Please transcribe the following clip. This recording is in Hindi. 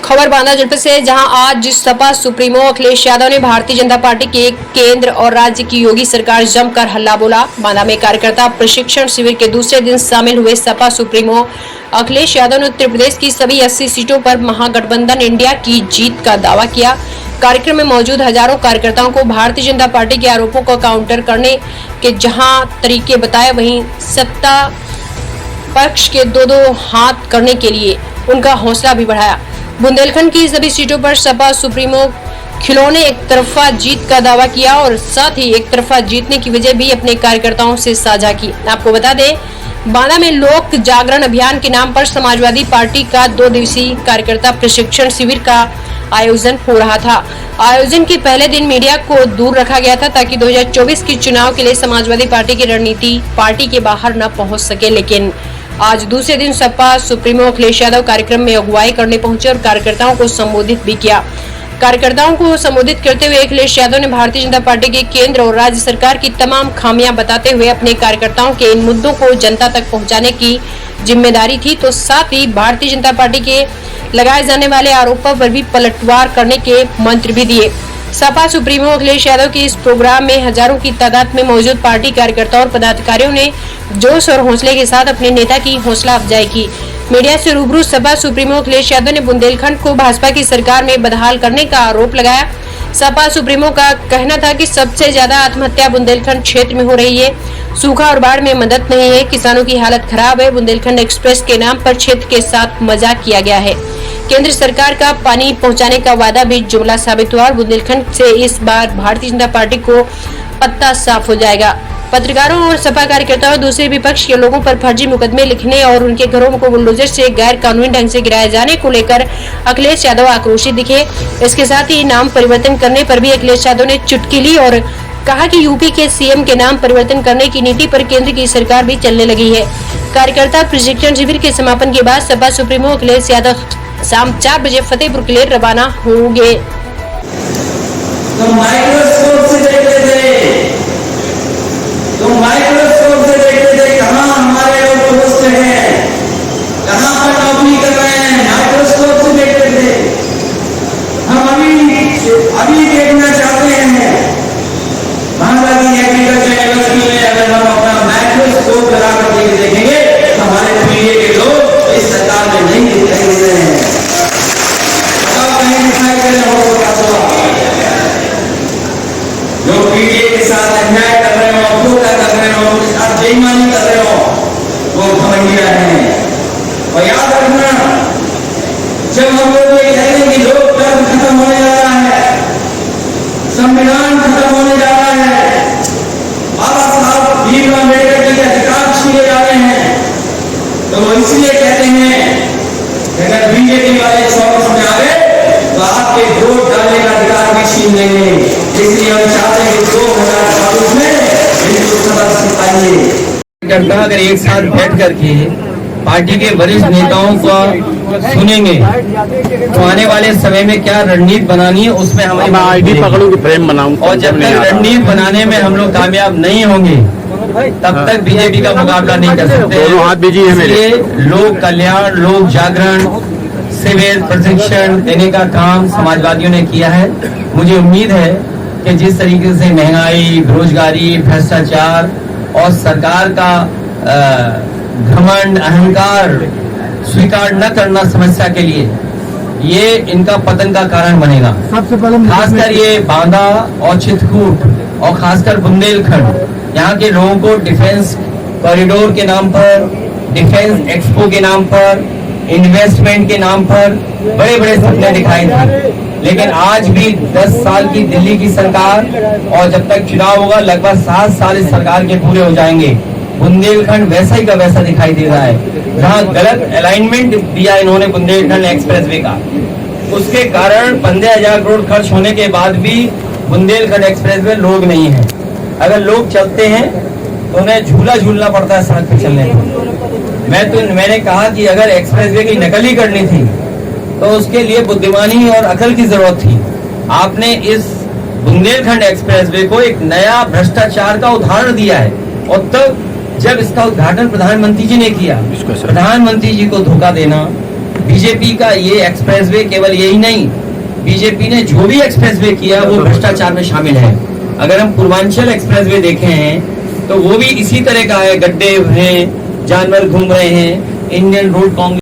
खबर बांदा जनपद से, जहां आज सपा सुप्रीमो अखिलेश यादव ने भारतीय जनता पार्टी के केंद्र और राज्य की योगी सरकार जमकर हल्ला बोला। बांदा में कार्यकर्ता प्रशिक्षण शिविर के दूसरे दिन शामिल हुए सपा सुप्रीमो अखिलेश यादव ने उत्तर प्रदेश की सभी 80 सीटों पर महागठबंधन इंडिया की जीत का दावा किया। कार्यक्रम में मौजूद हजारों कार्यकर्ताओं को भारतीय जनता पार्टी के आरोपों को काउंटर करने के जहां तरीके बताए, वहीं सत्ता पक्ष के दो हाथ करने के लिए उनका हौसला भी बढ़ाया। बुंदेलखंड की सभी सीटों पर सपा सुप्रीमो खिलौने एक तरफा जीत का दावा किया और साथ ही एक तरफा जीतने की वजह भी अपने कार्यकर्ताओं से साझा की। आपको बता दें, बांदा में लोक जागरण अभियान के नाम पर समाजवादी पार्टी का 2 दिवसीय कार्यकर्ता प्रशिक्षण शिविर का आयोजन हो रहा था। आयोजन के पहले दिन मीडिया को दूर रखा गया था ताकि 2024 के चुनाव के लिए समाजवादी पार्टी की रणनीति पार्टी के बाहर न पहुंच सके। लेकिन आज दूसरे दिन सपा सुप्रीमो अखिलेश यादव कार्यक्रम में अगुवाई करने पहुंचे और कार्यकर्ताओं को संबोधित भी किया। कार्यकर्ताओं को संबोधित करते हुए अखिलेश यादव ने भारतीय जनता पार्टी के केंद्र और राज्य सरकार की तमाम खामियां बताते हुए अपने कार्यकर्ताओं के इन मुद्दों को जनता तक पहुंचाने की जिम्मेदारी थी, तो साथ ही भारतीय जनता पार्टी के लगाए जाने वाले आरोपों पर भी पलटवार करने के मंत्र भी दिए। सपा सुप्रीमो अखिलेश यादव के इस प्रोग्राम में हजारों की तादाद में मौजूद पार्टी कार्यकर्ताओं और पदाधिकारियों ने जोश और हौसले के साथ अपने नेता की हौसला अफजाई की। मीडिया से रूबरू सपा सुप्रीमो अखिलेश यादव ने बुंदेलखंड को भाजपा की सरकार में बदहाल करने का आरोप लगाया। सपा सुप्रीमो का कहना था कि सबसे ज्यादा आत्महत्या बुंदेलखंड क्षेत्र में हो रही है। सूखा और बाढ़ में मदद नहीं है, किसानों की हालत खराब है। बुंदेलखंड एक्सप्रेस के नाम पर क्षेत्र के साथ मजाक किया गया है। केंद्र सरकार का पानी पहुंचाने का वादा भी जुमला साबित हुआ और बुंदेलखंड से इस बार भारतीय जनता पार्टी को पत्ता साफ हो जाएगा। पत्रकारों और सपा कार्यकर्ताओं दूसरे विपक्ष के लोगों पर फर्जी मुकदमे लिखने और उनके घरों को बुलडोजर से गैर कानूनी ढंग से गिराए जाने को लेकर अखिलेश यादव आक्रोशित दिखे। इसके साथ ही नाम परिवर्तन करने पर भी अखिलेश यादव ने चुटकी ली और कहा कि यूपी के सीएम के नाम परिवर्तन करने की नीति पर केंद्र की सरकार भी चलने लगी है। कार्यकर्ता प्रशिक्षण शिविर के समापन के बाद सपा सुप्रीमो अखिलेश यादव शाम 4 बजे फतेहपुर के लिए रवाना होंगे। तो माइक्रोस्कोप से देखते थे कहाँ हमारे लोग दोस्त हैं, कहाँ पर नौकरी कर रहे हैं, माइक्रोस्कोप से देखते थे। हम अभी देखना चाहते हैं बांदा की एग्रीकल्चर यूनिवर्सिटी में अगर हम अपना माइक्रोस्कोप लगा कर देखेंगे तो हमारे पीढ़ी के लोग इस सरकार में नहीं दिखाई दे रहे हैं। दिखाई दे रहे हो जो पीढ़ी के साथ अन्याय कर रहे हो, धोखा कर रहे हो, उनके साथ बेईमानी कर रहे हो, वो घमंडिया हैं। और याद रखना, जब हम लोग ये कहेंगे कि लोकतंत्र खत्म होने जा रहा है, संविधान खत्म होने जा रहा है, बाबा साहब भीमराव अम्बेडकर के अधिकार छीने जा रहे हैं, तो वो इसलिए कहते हैं कि अगर बीजेपी वाले 100 में आ गए तो आपके वोट डालने का अधिकार भी छीन लेंगे। इसलिए हम चाहते हैं कि 2024 में इनको सबक सिखाइए। अगर एक साथ बैठ करके पार्टी के वरिष्ठ नेताओं को सुनेंगे तो आने वाले समय में क्या रणनीति बनानी है उसमें हमारी आईडी पकड़ूंगी, फ्रेम बनाऊंगा। और जब तक रणनीति बनाने में हम लोग कामयाब नहीं होंगे तब तक बीजेपी का मुकाबला नहीं कर सकते। इसलिए लोक कल्याण, लोक जागरण, सिविल प्रशिक्षण देने का काम समाजवादियों ने किया है। मुझे उम्मीद है कि जिस तरीके से महंगाई, बेरोजगारी, भ्रष्टाचार और सरकार का घमंड, अहंकार स्वीकार न करना समस्या के लिए ये इनका पतन का कारण बनेगा। सबसे पहले खासकर ये बांदा और चित्रकूट और खासकर बुंदेलखंड, यहाँ के लोगों को डिफेंस कॉरिडोर के नाम पर, डिफेंस एक्सपो के नाम पर, इन्वेस्टमेंट के नाम पर बड़े बड़े सपने दिखाए थे। लेकिन आज भी 10 साल की दिल्ली की सरकार और जब तक चुनाव होगा लगभग 7 साल इस सरकार के पूरे हो जाएंगे। बुंदेलखंड वैसा ही का वैसा दिखाई दे रहा है। जहां गलत अलाइनमेंट दिया इन्होंने बुंदेलखंड एक्सप्रेसवे का, उसके कारण 15,000 करोड़ खर्च होने के बाद भी बुंदेलखंड एक्सप्रेसवे लोग नहीं है। अगर लोग चलते हैं तो उन्हें झूला झूलना पड़ता है सड़क पर चलने को। मैंने कहा कि अगर एक्सप्रेसवे की नकल ही करनी थी तो उसके लिए बुद्धिमानी और अकल की जरूरत थी। आपने इस बुंदेलखंड एक्सप्रेसवे को एक नया भ्रष्टाचार का उदाहरण दिया है और तब जब इसका उद्घाटन प्रधानमंत्री जी ने किया, प्रधानमंत्री जी को धोखा देना, बीजेपी का ये एक्सप्रेसवे केवल यही नहीं, बीजेपी ने जो भी एक्सप्रेसवे किया वो भ्रष्टाचार में शामिल है। अगर हम पूर्वांचल एक्सप्रेसवे देखे हैं तो वो भी इसी तरह का है, गड्ढे हैं, जानवर घूम रहे हैं। Indian road Congress